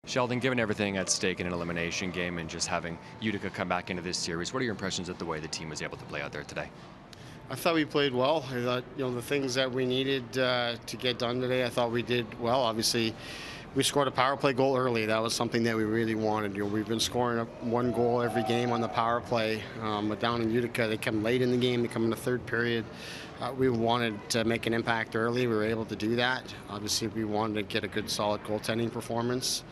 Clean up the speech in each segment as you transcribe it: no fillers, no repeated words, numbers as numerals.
Sheldon, given everything at stake in an elimination game and just having Utica come back into this series, what are your impressions of the way the team was able to play out there today? I thought we played well. I thought, the things that we needed to get done today, I thought we did well. Obviously, we scored a power play goal early. That was something that we really wanted. We've been scoring one goal every game on the power play. But down in Utica, they come late in the game. They come in the third period. We wanted to make an impact early. We were able to do that. Obviously, we wanted to get a good, solid goaltending performance,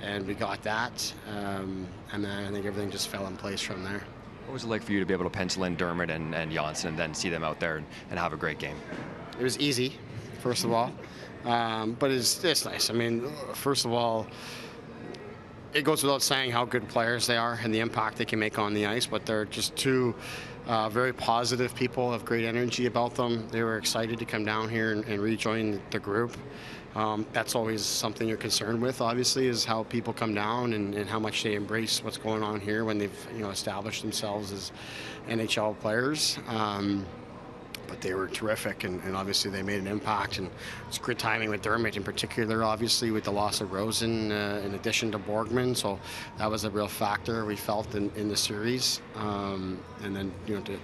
and we got that. And then I think everything just fell in place from there. What was it like for you to be able to pencil in Dermott and Janssen and then see them out there and have a great game? It was easy, first of all. But it's nice. I mean, first of all, it goes without saying how good players they are and the impact they can make on the ice, but they're just two very positive people, have great energy about them. They were excited to come down here and rejoin the group. That's always something you're concerned with, obviously, is how people come down and how much they embrace what's going on here when they've established themselves as NHL players. But they were terrific, and obviously they made an impact, and it's good timing with Dermott in particular, obviously, with the loss of Rosen in addition to Borgman, so that was a real factor we felt in the series. And then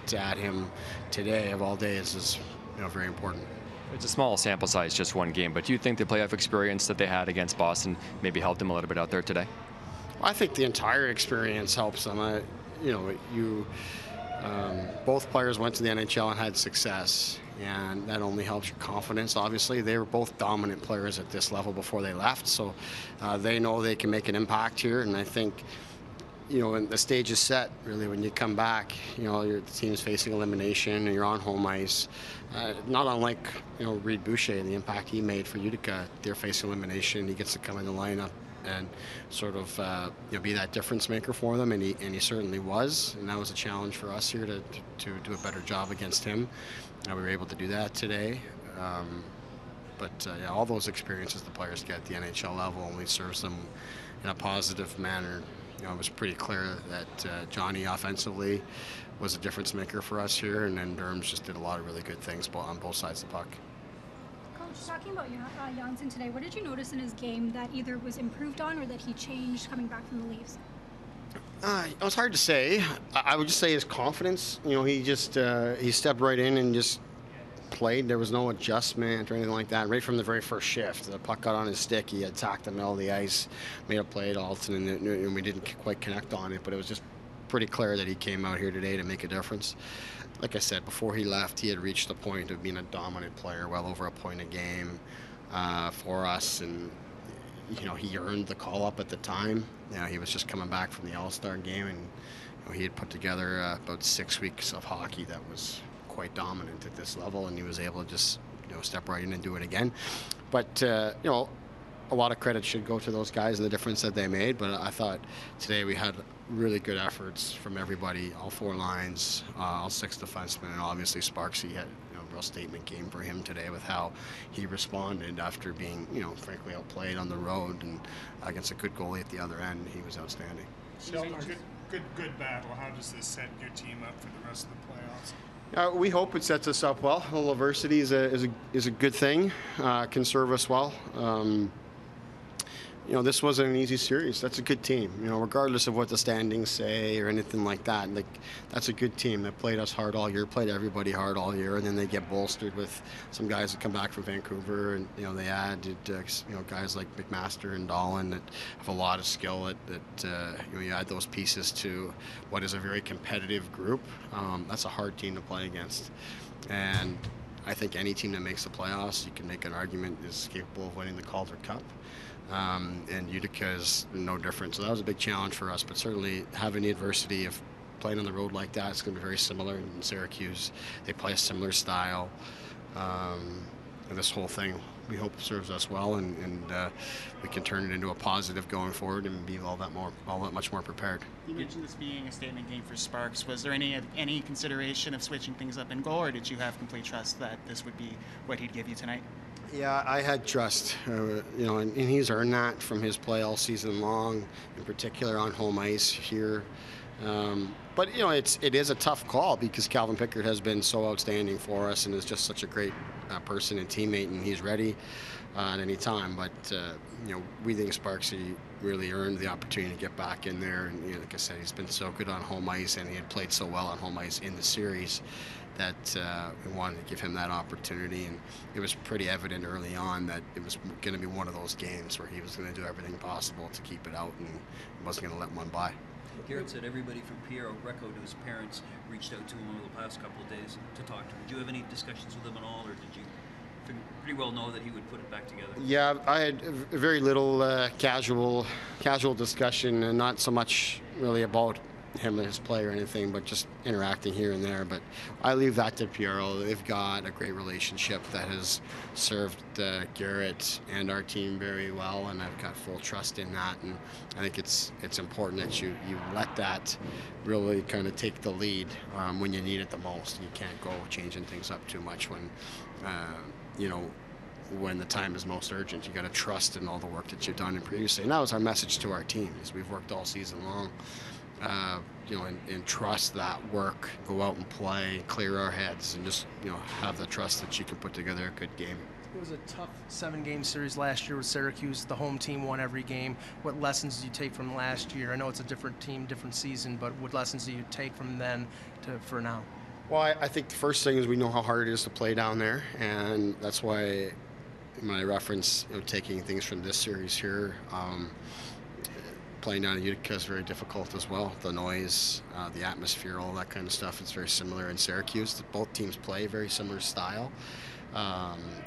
to add him today of all days is very important. It's a small sample size, just one game, but do you think the playoff experience that they had against Boston maybe helped them a little bit out there today? I think the entire experience helps them. Both players went to the NHL and had success, and that only helps your confidence, obviously. They were both dominant players at this level before they left, so they know they can make an impact here, and I think when the stage is set, really, when you come back, your team's facing elimination and you're on home ice. Not unlike, Reed Boucher and the impact he made for Utica. They're facing elimination. He gets to come in the lineup and sort of be that difference maker for them, and he certainly was. And that was a challenge for us here to do a better job against him. We were able to do that today. But all those experiences the players get at the NHL level only serves them in a positive manner. It was pretty clear that Johnny offensively was a difference maker for us here, and then Derms just did a lot of really good things on both sides of the puck. Coach, talking about Janssen today, what did you notice in his game that either was improved on or that he changed coming back from the Leafs? It was hard to say. I would just say his confidence. He just he stepped right in and just played. There was no adjustment or anything like that. Right from the very first shift, the puck got on his stick. He attacked the middle of the ice, made a play at Alton, and we didn't quite connect on it. But it was just pretty clear that he came out here today to make a difference. Like I said, before he left, he had reached the point of being a dominant player, well over a point a game for us, and he earned the call up at the time. He was just coming back from the All-Star game, and he had put together about 6 weeks of hockey that was quite dominant at this level, and he was able to just step right in and do it again. But a lot of credit should go to those guys and the difference that they made. But I thought today we had really good efforts from everybody, all four lines, all six defensemen, and obviously Sparksy had a real statement game for him today with how he responded after being frankly outplayed on the road, and against a good goalie at the other end. He was outstanding. Sheldon, good battle. How does this set your team up for the rest of the playoffs? We hope it sets us up well. A little adversity is a good thing. Can serve us well. This wasn't an easy series. That's a good team. Regardless of what the standings say or anything like that. That's a good team that played us hard all year, played everybody hard all year, and then they get bolstered with some guys that come back from Vancouver, and they added guys like McMaster and Dolan that have a lot of skill. You add those pieces to what is a very competitive group. That's a hard team to play against, and I think any team that makes the playoffs, you can make an argument, is capable of winning the Calder Cup. And Utica is no different. So that was a big challenge for us, but certainly having the adversity of playing on the road like that, it's going to be very similar in Syracuse. They play a similar style. And this whole thing, we hope, serves us well, and we can turn it into a positive going forward and be all that much more prepared. You mentioned this being a statement game for Sparks. Was there any consideration of switching things up in goal, or did you have complete trust that this would be what he'd give you tonight? Yeah, I had trust, and he's earned that from his play all season long, in particular on home ice here. But it is a tough call because Calvin Pickard has been so outstanding for us and is just such a great person and teammate, and he's ready at any time. But we think Sparksy really earned the opportunity to get back in there. And like I said, he's been so good on home ice, and he had played so well on home ice in the series that we wanted to give him that opportunity. And it was pretty evident early on that it was going to be one of those games where he was going to do everything possible to keep it out and wasn't going to let one by. Garrett said everybody from Pierre Greco to his parents reached out to him over the past couple of days to talk to him. Did you have any discussions with him at all, or did you pretty well know that he would put it back together? Yeah, I had very little casual discussion, and not so much really about him as his play or anything, but just interacting here and there. But I leave that to Piero. They've got a great relationship that has served Garrett and our team very well, and I've got full trust in that. And I think it's important that you let that really kind of take the lead when you need it the most. You can't go changing things up too much when when the time is most urgent. You got to trust in all the work that you've done previously. And that was our message to our team, is we've worked all season long. And trust that work, go out and play, clear our heads, and just, have the trust that you can put together a good game. It was a tough 7-game series last year with Syracuse. The home team won every game. What lessons do you take from last year? I know it's a different team, different season, but what lessons do you take from then for now? Well, I think the first thing is we know how hard it is to play down there, and that's why when I reference taking things from this series here, playing down in Utica is very difficult as well. The noise, the atmosphere, all that kind of stuff is very similar in Syracuse. Both teams play very similar style.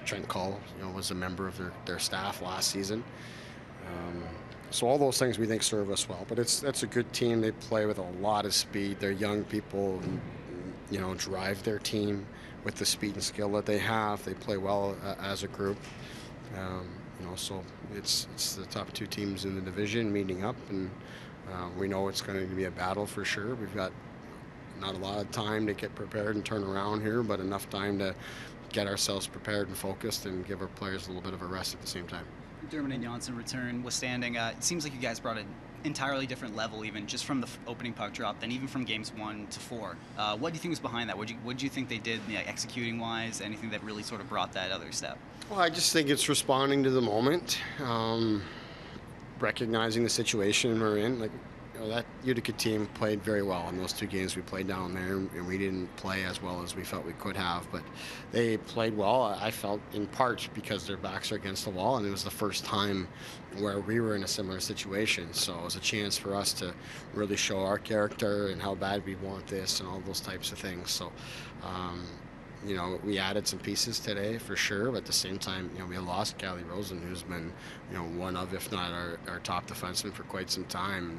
Trent Cull, was a member of their staff last season. So all those things we think serve us well. But that's a good team. They play with a lot of speed. They're young people, drive their team with the speed and skill that they have. They play well as a group. So it's the top two teams in the division meeting up, and we know it's going to be a battle for sure. We've got not a lot of time to get prepared and turn around here, but enough time to get ourselves prepared and focused and give our players a little bit of a rest at the same time. Dermott and Janssen return withstanding. It seems like you guys brought an entirely different level, even just from the opening puck drop, than even from games 1 to 4. What do you think was behind that? What do you think they did, executing wise? Anything that really sort of brought that other step? Well, I just think it's responding to the moment, recognizing the situation we're in. That Utica team played very well in those 2 games we played down there, and we didn't play as well as we felt we could have, but they played well, I felt, in part because their backs are against the wall, and it was the first time where we were in a similar situation. So it was a chance for us to really show our character and how bad we want this and all those types of things. So we added some pieces today for sure, but at the same time, we lost Callie Rosen, who's been, one of, if not our top defenseman for quite some time.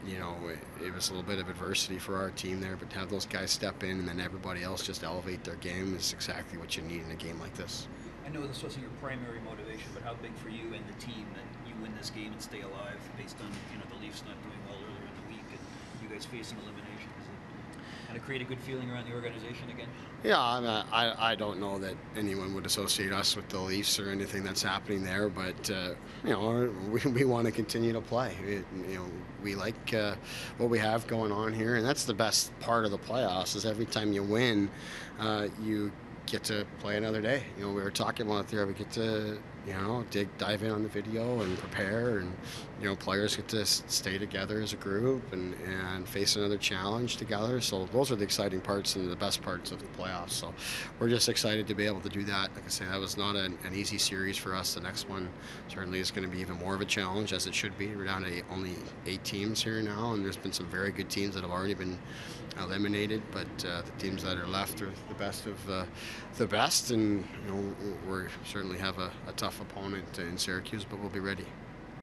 It was a little bit of adversity for our team there, but to have those guys step in and then everybody else just elevate their game is exactly what you need in a game like this. I know this wasn't your primary motivation, but how big for you and the team that you win this game and stay alive based on the Leafs not doing well earlier in the week and you guys facing elimination? Does it kind of create a good feeling around the organization again? Yeah, I don't know that anyone would associate us with the Leafs or anything that's happening there, but we want to continue to play. We like what we have going on here, and that's the best part of the playoffs. Is every time you win, you get to play another day. We were talking about it there. We get to dive in on the video and prepare, and players get to stay together as a group and face another challenge together. So those are the exciting parts and the best parts of the playoffs. So we're just excited to be able to do that. Like I say, that was not an easy series for us. The next one certainly is going to be even more of a challenge, as it should be. We're down to only 8 teams here now, and there's been some very good teams that have already been eliminated, but the teams that are left are the best of the best, and we certainly have a tough opponent in Syracuse, but we'll be ready.